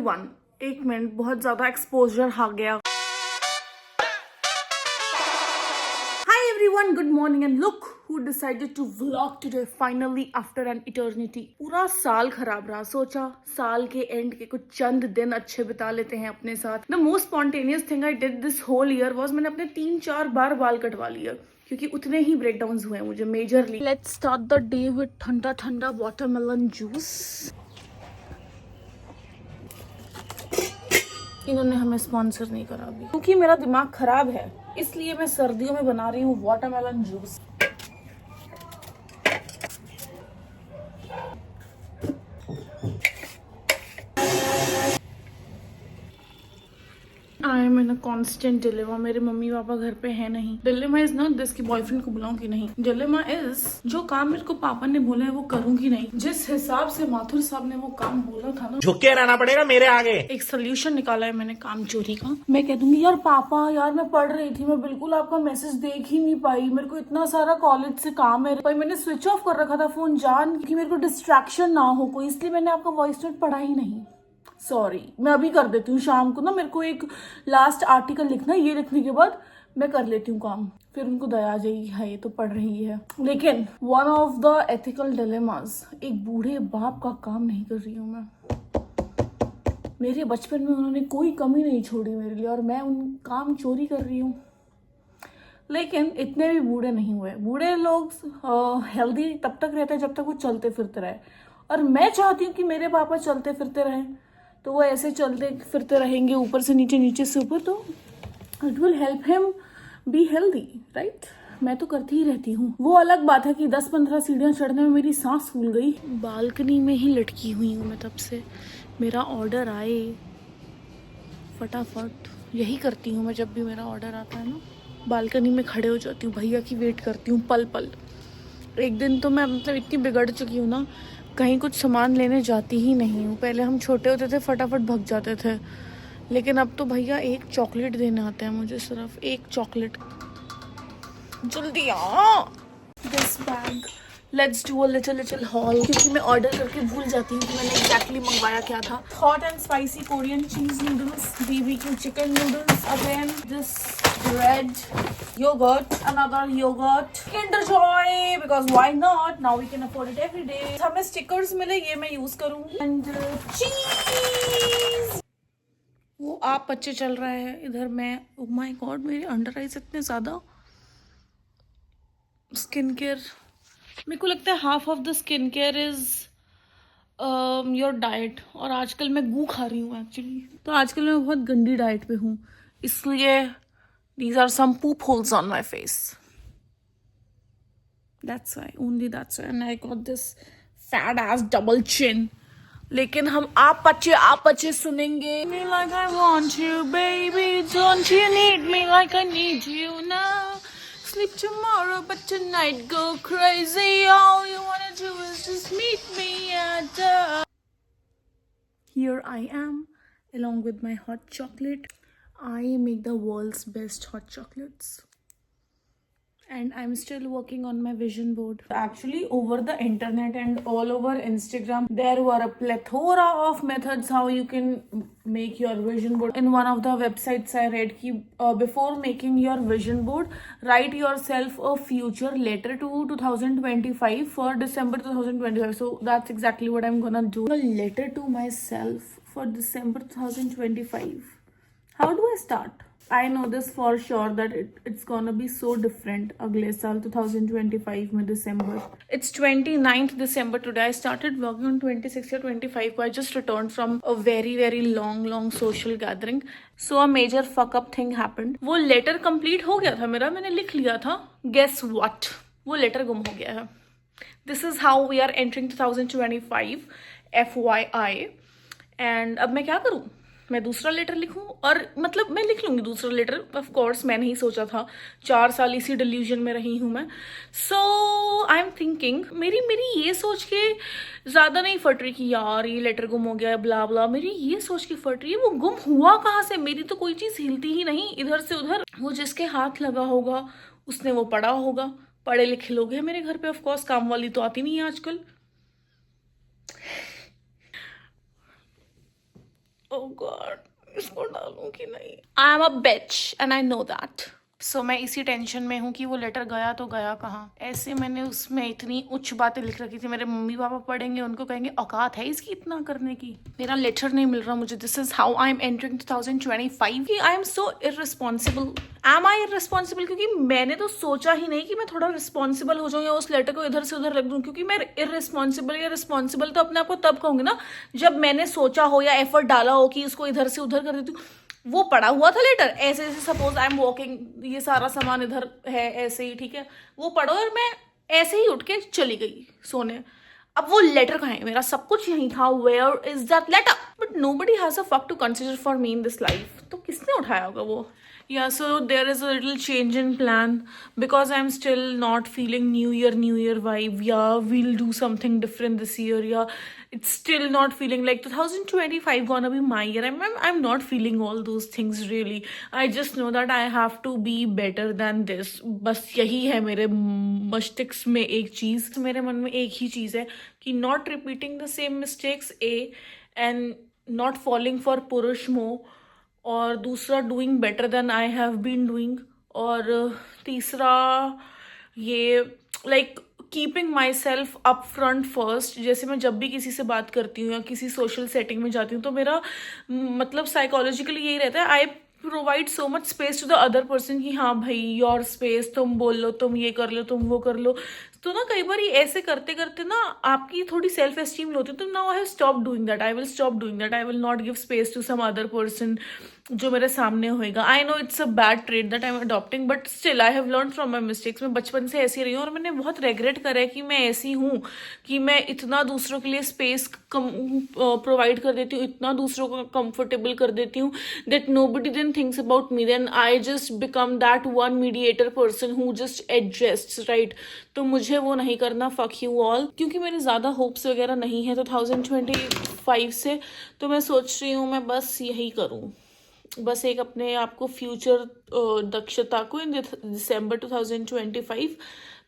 Everyone, एक minute, बहुत ज्यादा एक्सपोजर आ गया। Hi everyone, good morning and look who decided to vlog today finally after an eternity. पूरा साल खराब रहा, सोचा साल के एंड के कुछ चंद दिन अच्छे बिता लेते हैं अपने साथ। The most spontaneous thing I did this whole year was मैंने अपने 3-4 बार बाल कटवा लिए, क्योंकि उतने ही ब्रेकडाउन्स हुए मुझे majorly. Let's start the day with ठंडा ठंडा वाटरमेलन जूस। इन्होंने हमें स्पॉन्सर नहीं करा अभी, क्योंकि मेरा दिमाग खराब है, इसलिए मैं सर्दियों में बना रही हूँ watermelon juice. I am in a constant dilemma. मेरे मम्मी पापा घर पे है नहीं। डिलेमा इज नॉट दिस कि बॉयफ्रेंड को बुलाऊं कि नहीं। डिलेमा इज जो काम मेरे को पापा ने बोला है वो करूंगी नहीं। जिस हिसाब से माथुर साहब ने वो काम बोला था ना, झुक के रहना पड़ेगा मेरे आगे। एक सोल्यूशन निकाला है मैंने काम चोरी का। मैं कह दूंगी यार पापा, यार मैं पढ़ रही थी, मैं बिल्कुल आपका मैसेज देख ही नहीं पाई, मेरे को इतना सारा कॉलेज से काम है, भाई मैंने स्विच ऑफ कर रखा था फोन जान कि मेरे को डिस्ट्रैक्शन ना हो कोई, इसलिए मैंने आपका वॉइस नोट पढ़ा ही नहीं। सॉरी, मैं अभी कर देती हूँ शाम को ना, मेरे को एक लास्ट आर्टिकल लिखना है, ये लिखने के बाद मैं कर लेती हूँ काम। फिर उनको दया आ जाएगी, है ये तो पढ़ रही है। लेकिन one of the ethical dilemmas, एक बूढ़े बाप का काम नहीं कर रही हूँ मैं। मेरे बचपन में उन्होंने कोई कमी नहीं छोड़ी मेरे लिए, और मैं उन काम चोरी कर रही हूँ। लेकिन इतने भी बूढ़े नहीं हुए। बूढ़े लोग हेल्दी तब तक रहते हैं जब तक वो चलते फिरते रहे, और मैं चाहती हूँ कि मेरे पापा चलते फिरते रहें, तो वो ऐसे चलते फिरते रहेंगे ऊपर से नीचे, नीचे से ऊपर, तो it will help him be healthy, right. मैं तो करती ही रहती हूँ। वो अलग बात है कि 10-15 सीढ़ियाँ चढ़ने में मेरी सांस फूल गई। बालकनी में ही लटकी हुई हूँ मैं तब से। मेरा ऑर्डर आए फटाफट, यही करती हूँ मैं जब भी मेरा ऑर्डर आता है ना, बालकनी में खड़े हो जाती हूँ, भैया की वेट करती हूँ पल पल। एक दिन तो मैं मतलब इतनी बिगड़ चुकी हूँ ना, कहीं कुछ सामान लेने जाती ही नहीं हूँ। पहले हम छोटे होते थे फटाफट भग जाते थे, लेकिन अब तो भैया एक चॉकलेट देने आते हैं मुझे, सिर्फ एक चॉकलेट। जल्दी आ। This bag, let's do a little haul, क्योंकि मैं ऑर्डर करके भूल जाती हूँ कि मैंने एग्जैक्टली मंगवाया क्या था। हॉट एंड स्पाइसी कोरियन चीज noodles, BBQ chicken noodles, again this bread, yogurt, another yogurt, Kinder Joy, because why not? Now we can afford it every day. हमें stickers मिले, ये मैं यूज करूंगी। And cheese. वो आप बच्चे चल रहा है इधर, मैं oh my god, मेरे अंडर आइज इतने ज्यादा। स्किन केयर, मेरे को लगता है half of the skin care is your diet, और आजकल मैं गू खा रही हूँ एक्चुअली, तो आजकल मैं बहुत गंदी डाइट पे हूँ, इसलिए these are some poop holes on my face. That's why, only that's why, and I got this fat ass double chin. लेकिन हम आप बच्चे सुनेंगे। Me like I want you baby, don't you need me like I need you now. Sleep tomorrow but tonight go crazy. All you wanna do is just meet me at the... Here I am, along with my hot chocolate. I make the world's best hot chocolates, and I'm still working on my vision board. Actually, over the internet and all over Instagram, there were a plethora of methods how you can make your vision board. In one of the websites I read ki before making your vision board, write yourself a future letter to 2025 for December 2025. So that's exactly what I'm gonna do. A letter to myself for December 2025. How do I start? I know this for sure that it's gonna be so different अगले साल 2025 में December. It's 29th December today. I started vlogging on 26th or 25th. I just returned from a very long social gathering. So a major fuck up thing happened. वो letter complete हो गया था मेरा, मैंने लिख लिया था. Guess what? वो letter गुम हो गया है. This is how we are entering 2025. FYI. And अब मैं क्या करूँ? मैं दूसरा लेटर लिखूं, और मतलब मैं लिख लूंगी दूसरा लेटर, ऑफ कोर्स मैंने ही सोचा था, 4 साल इसी डिल्यूजन में रही हूं मैं। सो आई एम थिंकिंग, मेरी ये सोच के ज्यादा नहीं फट रही कि यार ये लेटर गुम हो गया है ब्ला ब्ला, मेरी ये सोच के फट रही है वो गुम हुआ कहाँ से। मेरी तो कोई चीज हिलती ही नहीं इधर से उधर, वो जिसके हाथ लगा होगा उसने वो पढ़ा होगा। पढ़े लिखे लोग हैं मेरे घर पे, ऑफ कोर्स, काम वाली तो आती नहीं है आजकल। Oh God, इसको डालूं कि नहीं? I am a bitch and I know that. सो मैं इसी टेंशन में हूँ कि वो लेटर गया तो गया कहाँ। ऐसे मैंने उसमें इतनी उच्च बातें लिख रखी थी, मेरे मम्मी पापा पढ़ेंगे, उनको कहेंगे औकात है इसकी इतना करने की। मेरा लेटर नहीं मिल रहा मुझे। This is how I am entering 2025 कि I am so irresponsible. Am I irresponsible? क्योंकि मैंने तो सोचा ही नहीं कि मैं थोड़ा रिस्पॉन्सिबल हो जाऊँ या उस लेटर को इधर से उधर रख दूँ। क्योंकि मैं इररिस्पॉन्सिबल या रिस्पॉन्सिबल तो अपने आप को तब कहूँगी ना जब मैंने सोचा हो या एफर्ट डाला हो कि इसको इधर से उधर कर देती हूँ। वो पड़ा हुआ था लेटर ऐसे ऐसे, सपोज आई एम वॉकिंग, ये सारा सामान इधर है ऐसे ही, ठीक है, वो पढ़ो और मैं ऐसे ही उठ के चली गई सोने। अब वो लेटर कहाँ है? मेरा सब कुछ यही था। Where is that letter? But nobody has a fuck to consider for me in this life. तो किसने उठाया होगा वो? Yeah, so there is a little change in plan because I'm still not feeling New Year vibe. Yeah, we'll do something different this year. Yeah, it's still not feeling like 2025 gonna be my year. I'm not feeling all those things really. I just know that I have to be better than this. बस यही है मेरे मस्तिष्क में एक चीज़, मेरे मन में एक ही चीज़ है कि not repeating the same mistakes, and not falling for पुरुष मोह, और दूसरा doing better than I have been doing, और तीसरा ये like keeping my self up front first. जैसे मैं जब भी किसी से बात करती हूँ या किसी सोशल सेटिंग में जाती हूँ तो मेरा मतलब साइकोलॉजिकली यही रहता है, I provide so much space to the other person कि हाँ भाई योर स्पेस, तुम बोल लो, तुम ये कर लो, तुम वो कर लो। तो ना कई बार ये ऐसे करते करते ना आपकी थोड़ी सेल्फ एस्टीम होती है। तो now I have stop doing that, I will stop doing that, I will not give space to some other person जो मेरे सामने होएगा। I know it's a bad trade that I am adopting, but still I have learn from my mistakes. मैं बचपन से ऐसी रही हूँ और मैंने बहुत रेग्रेट करा है कि मैं ऐसी हूँ कि मैं इतना दूसरों के लिए स्पेस प्रोवाइड कर देती हूँ, इतना दूसरों को कंफर्टेबल कर देती हूँ that nobody then thinks about me, then I just become that one mediator person who just adjusts, right. तो मुझे वो नहीं करना, फक यू ऑल। क्योंकि मेरे ज़्यादा होप्स वगैरह नहीं है 2025 से, तो मैं सोच रही हूँ मैं बस यही करूँ, बस एक अपने आप को फ्यूचर दक्षता को इन दिसंबर 2025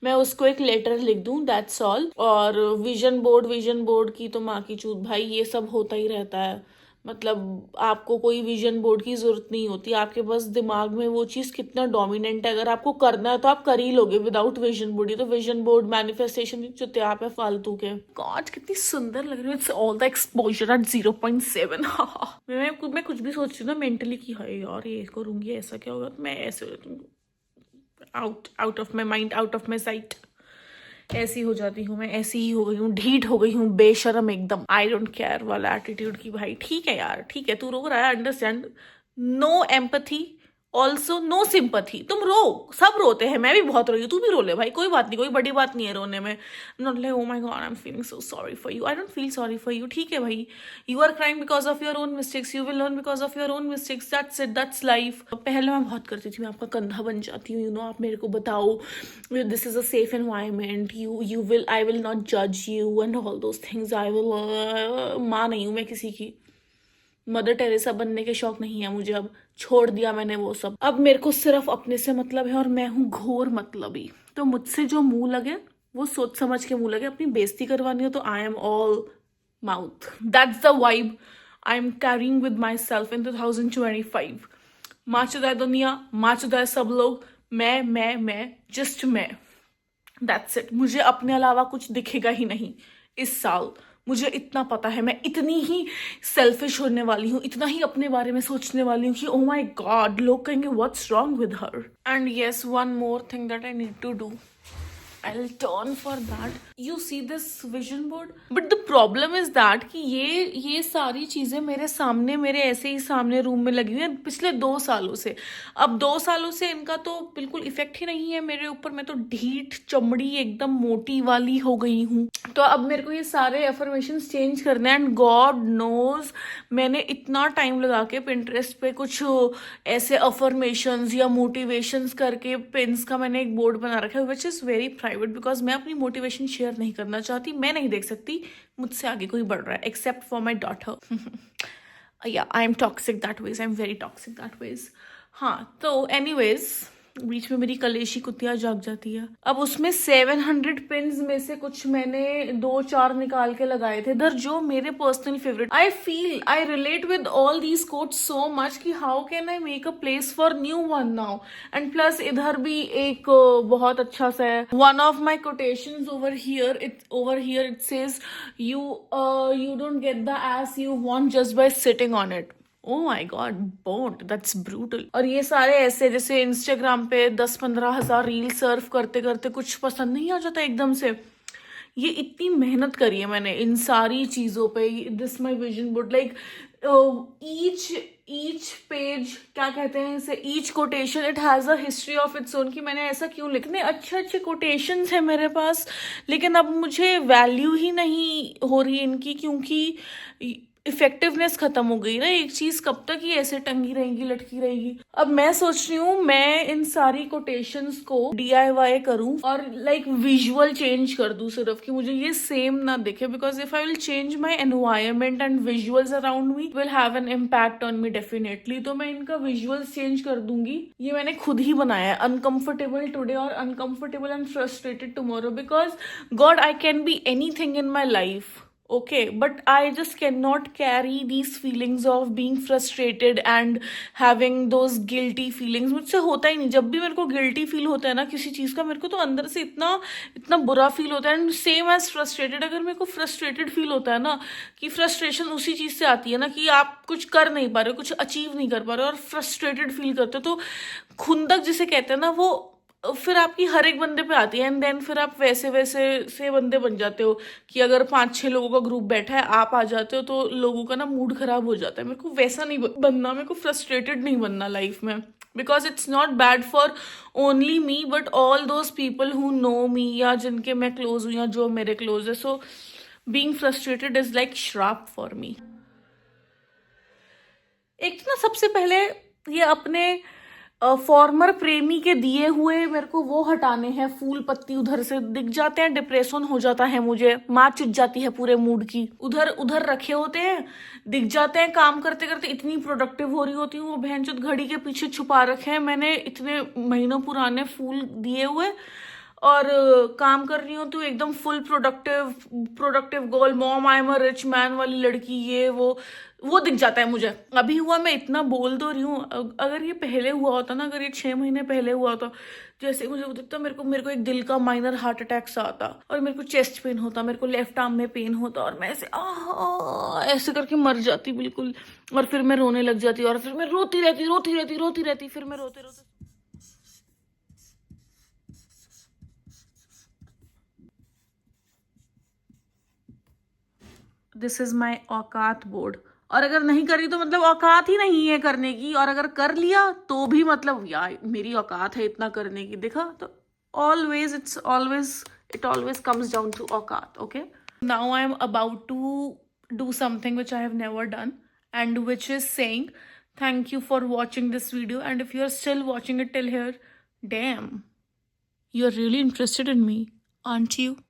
मैं उसको एक लेटर लिख दूं, दैट्स ऑल। और विजन बोर्ड की तो माँ की चूत भाई, ये सब होता ही रहता है। मतलब आपको कोई विजन बोर्ड की जरूरत नहीं होती, आपके बस दिमाग में वो चीज़ कितना डोमिनेंट है, अगर आपको करना है तो आप कर ही लोगे विदाउट विजन बोर्ड। ये तो विजन बोर्ड मैनिफेस्टेशन जो आप है फालतू के। गॉड कितनी सुंदर लग रही है, it's all the exposure at 0.7। मैं कुछ भी सोचती हूँ ना मेंटली कि हाय यार ये करूंगी ऐसा क्या होगा, तो मैं ऐसे हो जाती हूँ, out of my mind, out of my site, ऐसी हो जाती हूँ मैं। ऐसी ही हो गई हूँ, ढीठ हो गई हूँ, बेशरम एकदम, आई डोंट केयर वाला एटीट्यूड की भाई ठीक है यार, ठीक है तू रो रहा है, understand, no empathy, also no sympathy. तुम रो, सब रोते हैं, मैं भी बहुत रोई हूँ, तू भी रो ले भाई, कोई बात नहीं, कोई बड़ी बात नहीं है रोने में। Not like oh my God I am feeling so sorry for you, I don't feel sorry for you, ठीक है भाई, you are crying because of your own mistakes, you will learn because of your own mistakes, that's it, that's life. पहले मैं बहुत करती थी, मैं आपका कंधा बन जाती हूँ, यू नो, आप मेरे को बताओ this is a safe environment, you will, I will not जज you and all those things, I will, माँ नहीं हूँ मैं किसी की, मदर टेरेसा बनने के शौक नहीं है मुझे, अब छोड़ दिया मैंने वो सब। अब मेरे को सिर्फ अपने से मतलब है और मैं हूँ घोर मतलबी। तो मुझसे जो मुंह लगे वो सोच समझ के मुंह लगे, अपनी बेइज्जती करवानी हो तो I am all mouth, that's the vibe I am carrying with my self in 2025। माचुदा है दुनिया, माचुदा है सब लोग, मैं जस्ट मैं, दैट्स इट। मुझे अपने अलावा कुछ दिखेगा ही नहीं इस साल, मुझे इतना पता है। मैं इतनी ही सेल्फिश होने वाली हूँ, इतना ही अपने बारे में सोचने वाली हूँ कि ओ माई गॉड लोग कहेंगे what's wrong with her. And yes, one more thing that I need to do, I'll turn for that. You see this vision board? But the problem is that कि ये सारी चीज़ें मेरे सामने, मेरे ऐसे ही सामने रूम में लगी हुई हैं पिछले 2 सालों से। अब 2 सालों से इनका तो बिल्कुल इफेक्ट ही नहीं है मेरे ऊपर, मैं तो ढीठ चमड़ी एकदम मोटी वाली हो गई हूँ। तो अब मेरे को ये सारे अफर्मेशंस चेंज करने हैं एंड गॉड नोज मैंने इतना टाइम लगा के पिंटरेस्ट पे कुछ ऐसे अफर्मेशंस या मोटिवेशंस करके पिन्स का मैंने एक बोर्ड बना रखा है which is very private, because मैं अपनी मोटिवेशन शेयर नहीं करना चाहती, मैं नहीं देख सकती मुझसे आगे कोई बढ़ रहा है एक्सेप्ट फॉर माई डॉटर। या I am toxic that ways, I am very toxic that ways. हाँ तो एनीवेज बीच में मेरी कलेशी कुतिया जाग जाती है। अब उसमें 700 पिन्स में से कुछ मैंने 2-4 निकाल के लगाए थे इधर, जो मेरे personal favourite. I relate with all these quotes so much कि how can I make a place for new one now. And plus इधर भी एक बहुत अच्छा सा है, one of my quotations over here it says you don't get the ass you want just by sitting on it. Oh my God, boat, that's brutal. और ये सारे ऐसे जैसे इंस्टाग्राम पे 10-15 हजार रील सर्व करते करते कुछ पसंद नहीं आ जाता एकदम से। ये इतनी मेहनत करी है मैंने इन सारी चीजों पे। This my vision board, like each page, क्या कहते हैं इसे, each quotation it has a history of its own, कि मैंने ऐसा क्यों लिखने। अच्छे अच्छे कोटेशंस है मेरे पास, लेकिन अब मुझे वैल्यू ही नहीं हो रही इनकी, क्योंकि इफेक्टिवनेस खत्म हो गई ना। एक चीज कब तक ही ऐसे टंगी रहेगी, लटकी रहेगी। अब मैं सोच रही हूँ मैं इन सारी कोटेशंस को DIY करूं और लाइक विजुअल चेंज कर दूं सिर्फ, कि मुझे ये सेम ना दिखे। Because if I will change my environment and visuals around me will have an impact on me definitely. तो मैं इनका विजुअल्स चेंज कर दूंगी। ये मैंने खुद ही बनाया है, अनकंफर्टेबल टुडे और uncomfortable and frustrated tomorrow, because God I can be anything in my life, okay, but I just cannot carry these feelings of being frustrated and having those guilty feelings। मुझसे होता ही नहीं। जब भी मेरे को guilty feel होता है ना किसी चीज का, मेरे को तो अंदर से इतना इतना बुरा फील होता है। एंड सेम एज फ्रस्ट्रेटेड, अगर मेरे को फ्रस्ट्रेटेड फील होता है ना, कि फ्रस्ट्रेशन उसी चीज से आती है ना, कि आप कुछ कर नहीं पा रहे हो, कुछ अचीव नहीं कर पा रहे हो, और फ्रस्ट्रेटेड फील करते हो, तो खुंदक जिसे कहते हैं ना, वो फिर आपकी हर एक बंदे पे आती है। एंड देन फिर आप वैसे वैसे से बंदे बन जाते हो कि अगर 5-6 लोगों का ग्रुप बैठा है, आप आ जाते हो, तो लोगों का ना मूड खराब हो जाता है। मेरे को वैसा नहीं बनना, मेरे को फ्रस्ट्रेटेड नहीं बनना लाइफ में, because it's not bad for only me but all those people who know me, या जिनके मैं क्लोज हूँ या जो मेरे क्लोज है। So being frustrated is like श्राप फॉर मी। एक ना सबसे पहले ये अपने फॉर्मर प्रेमी के दिए हुए मेरे को वो हटाने हैं, फूल पत्ती उधर से दिख जाते हैं, डिप्रेशन हो जाता है मुझे, माँ चुट जाती है पूरे मूड की। उधर उधर रखे होते हैं, दिख जाते हैं, काम करते करते इतनी प्रोडक्टिव हो रही होती हूँ, वो बहनचोद घड़ी के पीछे छुपा रखे हैं मैंने इतने महीनों पुराने फूल दिए हुए, और काम कर रही हूँ तो एकदम full productive goal, mom I am a rich man वाली लड़की, ये वो दिख जाता है मुझे। अभी हुआ, मैं इतना बोल तो रही हूँ। अगर ये पहले हुआ होता ना, अगर ये 6 महीने पहले हुआ होता, जैसे मुझे वो दिखता, मेरे को एक दिल का माइनर हार्ट अटैक सा आता, और मेरे को चेस्ट पेन होता, मेरे को लेफ्ट आर्म में पेन होता, और मैं ऐसे करके मर जाती बिल्कुल। और फिर मैं रोने लग जाती, और फिर मैं रोती रहती, फिर मैं रोते रोते। दिस इज माई औकात बोर्ड। और अगर नहीं करी तो मतलब औकात ही नहीं है करने की, और अगर कर लिया तो भी मतलब यार मेरी औकात है इतना करने की। देखा, तो it always comes down to औकात। Okay, now I am about to do something which I have never done, and which is saying thank you for watching this video. And if you are still watching it till here, damn, you are really interested in me, aren't you?